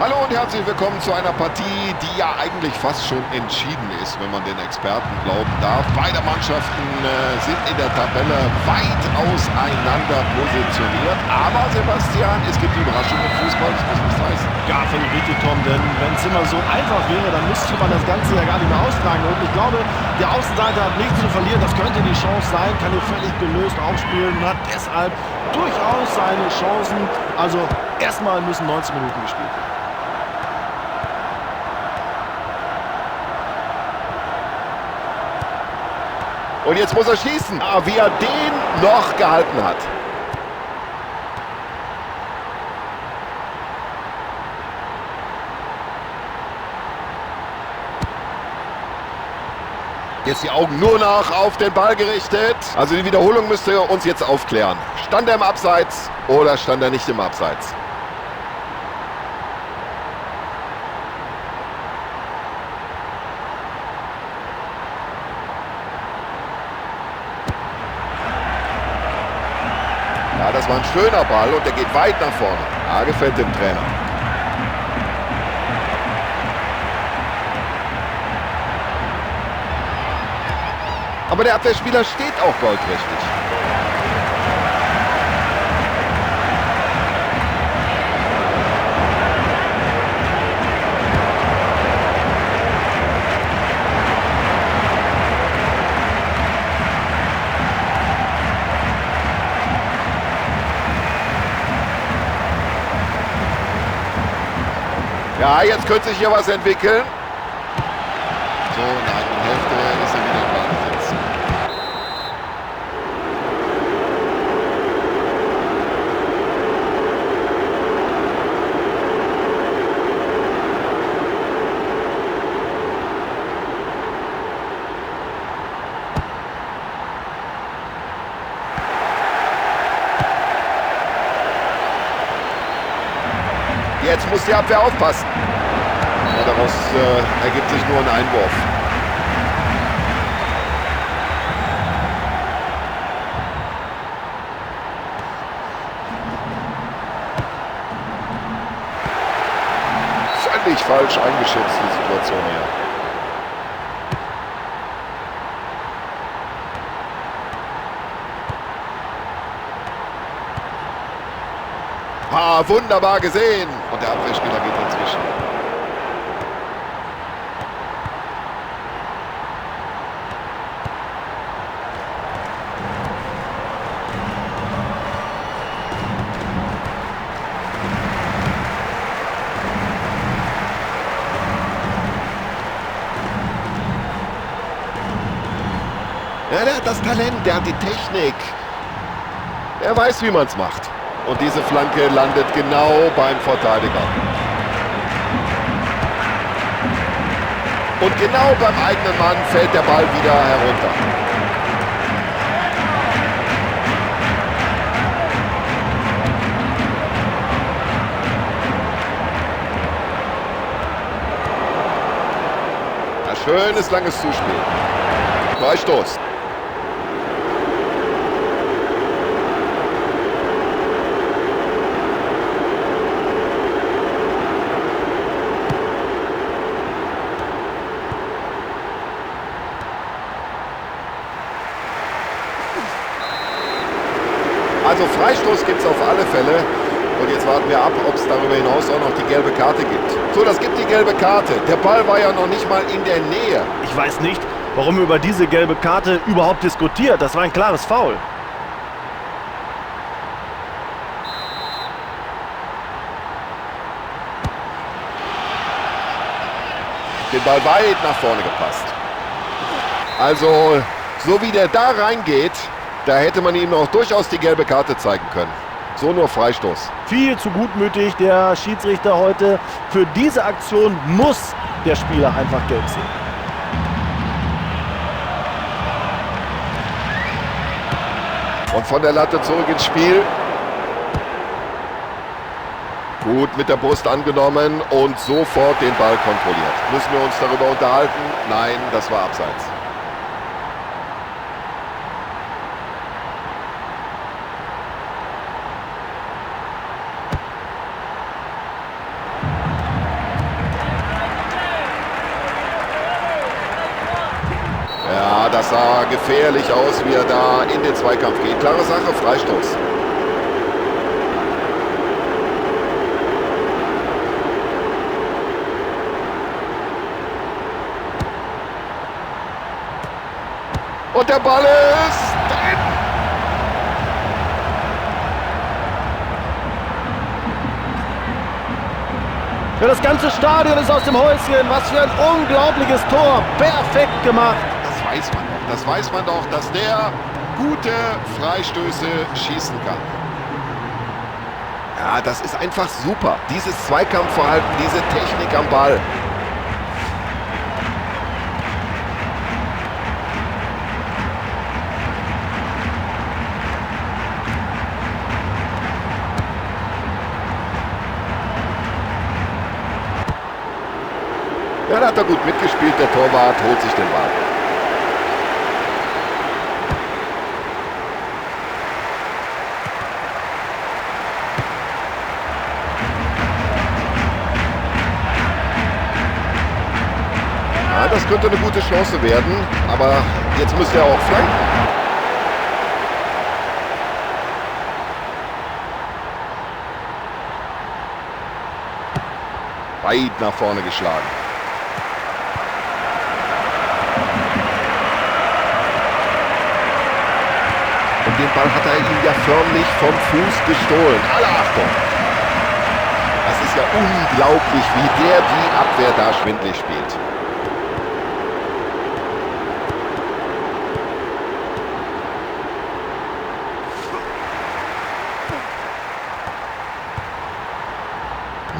Hallo und herzlich willkommen zu einer Partie, die ja eigentlich fast schon entschieden ist, wenn man den Experten glauben darf. Beide Mannschaften sind in der Tabelle weit auseinander positioniert. Aber Sebastian, es gibt Überraschungen im Fußball, das muss nicht heißen. Ja, völlig richtig, Tom, denn wenn es immer so einfach wäre, dann müsste man das Ganze ja gar nicht mehr austragen. Und ich glaube, der Außenseiter hat nichts zu verlieren. Das könnte die Chance sein, kann hier völlig gelöst aufspielen und hat deshalb durchaus seine Chancen. Also erstmal müssen 90 Minuten gespielt werden. Und jetzt muss er schießen, wie er den noch gehalten hat. Jetzt die Augen nur noch auf den Ball gerichtet. Also die Wiederholung müsste uns jetzt aufklären. Stand er im Abseits oder stand er nicht im Abseits? Ja, das war ein schöner Ball und der geht weit nach vorne. Ja, gefällt dem Trainer. Aber der Abwehrspieler steht auch goldrichtig. Ja, jetzt könnte sich hier was entwickeln. So, in der eigenen Hälfte ist er wieder im Ballbesitz. Jetzt muss die Abwehr aufpassen. Ja, daraus ergibt sich nur ein Einwurf. Völlig falsch eingeschätzt, die Situation hier. Wunderbar gesehen. Und der Abwehrspieler geht dazwischen. Ja, der hat das Talent, der hat die Technik. Er weiß, wie man es macht. Und diese Flanke landet genau beim Verteidiger. Und genau beim eigenen Mann fällt der Ball wieder herunter. Ein schönes langes Zuspiel. Freistoß. Also Freistoß gibt es auf alle Fälle. Und jetzt warten wir ab, ob es darüber hinaus auch noch die gelbe Karte gibt. So, das gibt die gelbe Karte. Der Ball war ja noch nicht mal in der Nähe. Ich weiß nicht, warum über diese gelbe Karte überhaupt diskutiert. Das war ein klares Foul. Den Ball weit nach vorne gepasst. Also, so wie der da reingeht, da hätte man ihm auch durchaus die gelbe Karte zeigen können. So nur Freistoß. Viel zu gutmütig der Schiedsrichter heute. Für diese Aktion muss der Spieler einfach gelb sehen. Und von der Latte zurück ins Spiel. Gut mit der Brust angenommen und sofort den Ball kontrolliert. Müssen wir uns darüber unterhalten? Nein, das war abseits. gefährlich aus, wie er da in den Zweikampf geht. Klare Sache, Freistoß. Und der Ball ist drin. Ja, das ganze Stadion ist aus dem Häuschen. Was für ein unglaubliches Tor. Perfekt gemacht. Das weiß man doch. Das weiß man doch, dass der gute Freistöße schießen kann. Ja, das ist einfach super. Dieses Zweikampfverhalten, diese Technik am Ball. Ja, da hat er gut mitgespielt. Der Torwart holt sich den Ball. Ja, das könnte eine gute Chance werden, aber jetzt müsste er auch flanken. Weit nach vorne geschlagen. Und den Ball hat er ihm ja förmlich vom Fuß gestohlen. Alle Achtung! Das ist ja unglaublich, wie der die Abwehr da schwindlig spielt.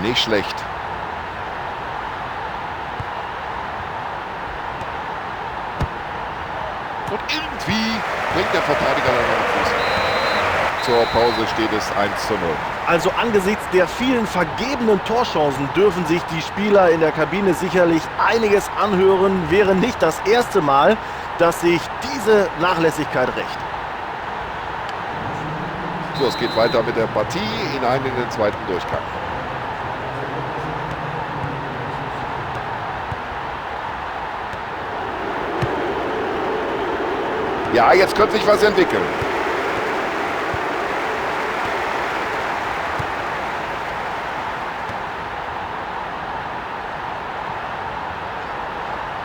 Nicht schlecht. Und irgendwie bringt der Verteidiger dann noch den Fuß. Zur Pause steht es 1:0. Also angesichts der vielen vergebenen Torchancen dürfen sich die Spieler in der Kabine sicherlich einiges anhören. Wäre nicht das erste Mal, dass sich diese Nachlässigkeit rächt. So, es geht weiter mit der Partie hinein in den zweiten Durchgang. Ja, jetzt könnte sich was entwickeln.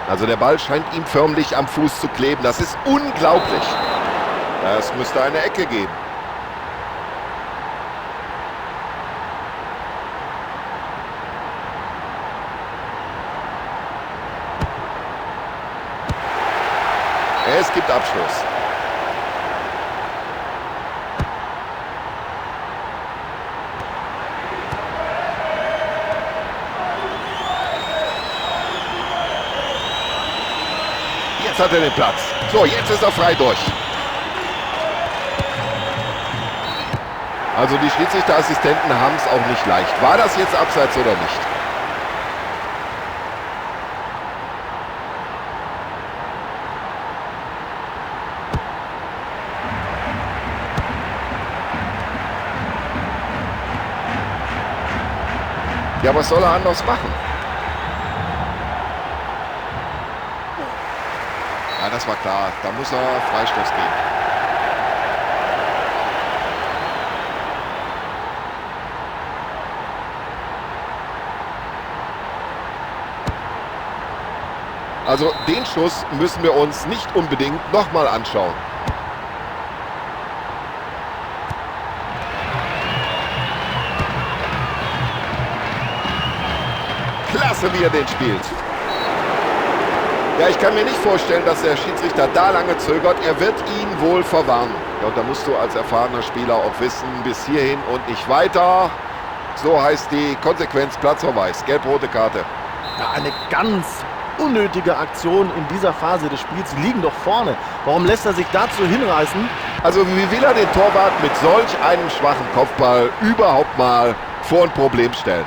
Also der Ball scheint ihm förmlich am Fuß zu kleben. Das ist unglaublich. Es müsste eine Ecke geben. Es gibt Abschluss. Jetzt hat er den Platz. So, jetzt ist er frei durch. Also die Schiedsrichterassistenten haben es auch nicht leicht. War das jetzt abseits oder nicht? Ja, was soll er anders machen? Ja, das war klar. Da muss er Freistoß geben. Also den Schuss müssen wir uns nicht unbedingt nochmal anschauen. Klasse, wie er den spielt. Ja, ich kann mir nicht vorstellen, dass der Schiedsrichter da lange zögert. Er wird ihn wohl verwarnen. Ja, und da musst du als erfahrener Spieler auch wissen, bis hierhin und nicht weiter. So heißt die Konsequenz, Platzverweis, gelb-rote Karte. Ja, eine ganz unnötige Aktion in dieser Phase des Spiels. Sie liegen doch vorne. Warum lässt er sich dazu hinreißen? Also wie will er den Torwart mit solch einem schwachen Kopfball überhaupt mal vor ein Problem stellen?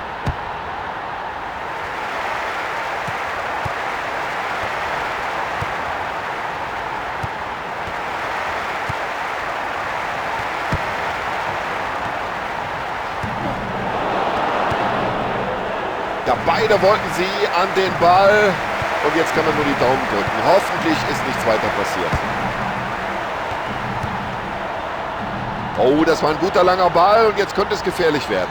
Ja, beide wollten sie an den Ball und jetzt kann man nur die Daumen drücken. Hoffentlich ist nichts weiter passiert. Oh, das war ein guter langer Ball und jetzt könnte es gefährlich werden.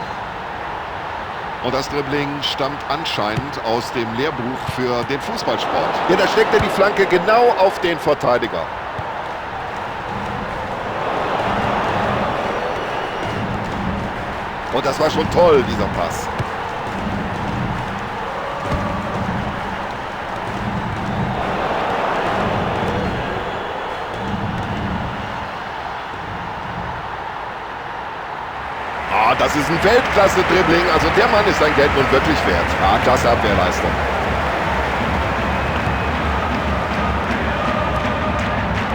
Und das Dribbling stammt anscheinend aus dem Lehrbuch für den Fußballsport. Ja, da steckt er die Flanke genau auf den Verteidiger. Und das war schon toll, dieser Pass. Ah, das ist ein Weltklasse-Dribbling. Also der Mann ist sein Geld nun wirklich wert. Ah, klasse Abwehrleistung.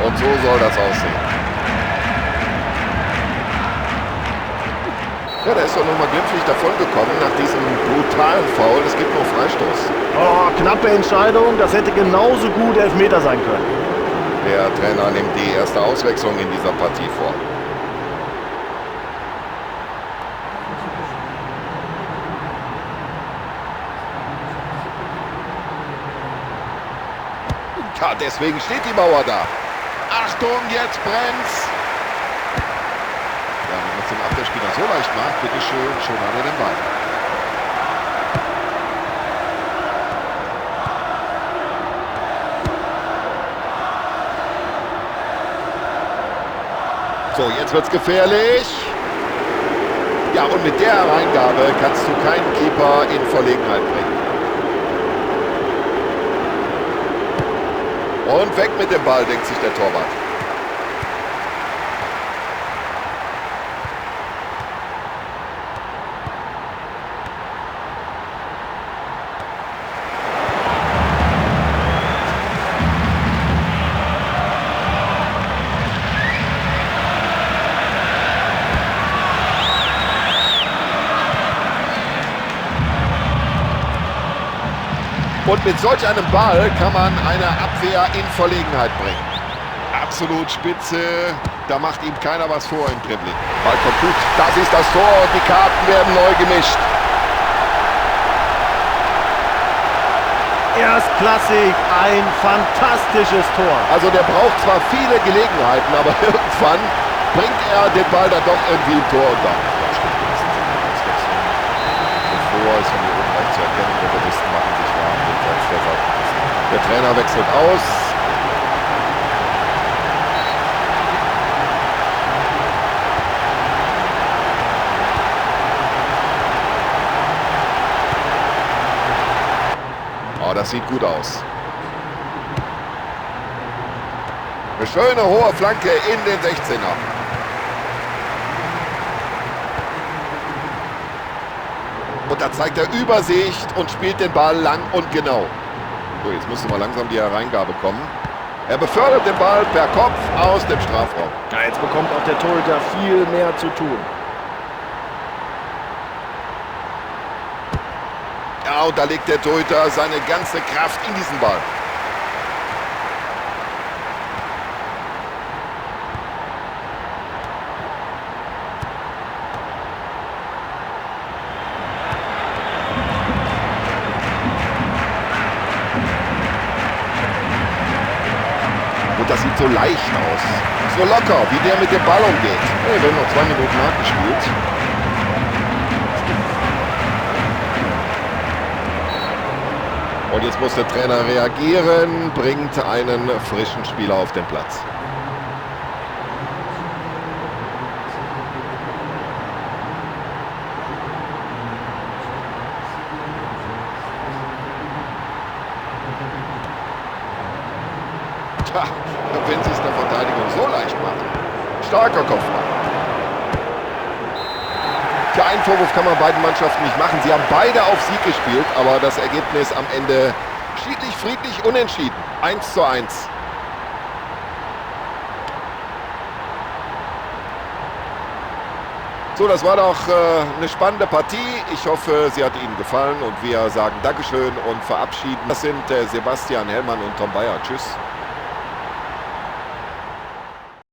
Und so soll das aussehen. Ja, der ist doch nochmal glimpflich davongekommen nach diesem brutalen Foul. Es gibt noch Freistoß. Oh, knappe Entscheidung. Das hätte genauso gut Elfmeter sein können. Der Trainer nimmt die erste Auswechslung in dieser Partie vor. Ja, deswegen steht die Mauer da. Achtung, jetzt brennt's. Ja, wenn man es dem Abwehrspieler so leicht macht, bitteschön, schon hat er den Ball. So, jetzt wird's gefährlich. Ja, und mit der Hereingabe kannst du keinen Keeper in Verlegenheit bringen. Und weg mit dem Ball, denkt sich der Torwart. Und mit solch einem Ball kann man eine Abwehr in Verlegenheit bringen. Absolut spitze. Da macht ihm keiner was vor im Dribbling. Ball kommt gut. Das ist das Tor. Die Karten werden neu gemischt. Erstklassig, ein fantastisches Tor. Also der braucht zwar viele Gelegenheiten, aber irgendwann bringt er den Ball dann doch irgendwie im Tor unter. Ja, stimmt. Bevor es von hier oben leicht zu erkennen, Reservisten machen sich warm. Der Trainer wechselt aus. Oh, das sieht gut aus. Eine schöne hohe Flanke in den 16er. Und da zeigt er Übersicht und spielt den Ball lang und genau. So, jetzt müsste mal langsam die Hereingabe kommen. Er befördert den Ball per Kopf aus dem Strafraum. Ja, jetzt bekommt auch der Torhüter viel mehr zu tun. Ja, und da legt der Torhüter seine ganze Kraft in diesen Ball. Und das sieht so leicht aus. So locker, wie der mit dem Ball umgeht. Hey, wir haben noch 2 Minuten nachgespielt. Und jetzt muss der Trainer reagieren, bringt einen frischen Spieler auf den Platz. Tja, wenn sie es der Verteidigung so leicht machen. Starker Kopfball. Tja, einen Vorwurf kann man beiden Mannschaften nicht machen. Sie haben beide auf Sieg gespielt, aber das Ergebnis am Ende schiedlich, friedlich, unentschieden. 1:1. So, das war doch eine spannende Partie. Ich hoffe, sie hat Ihnen gefallen und wir sagen Dankeschön und verabschieden. Das sind Sebastian Hellmann und Tom Bayer. Tschüss.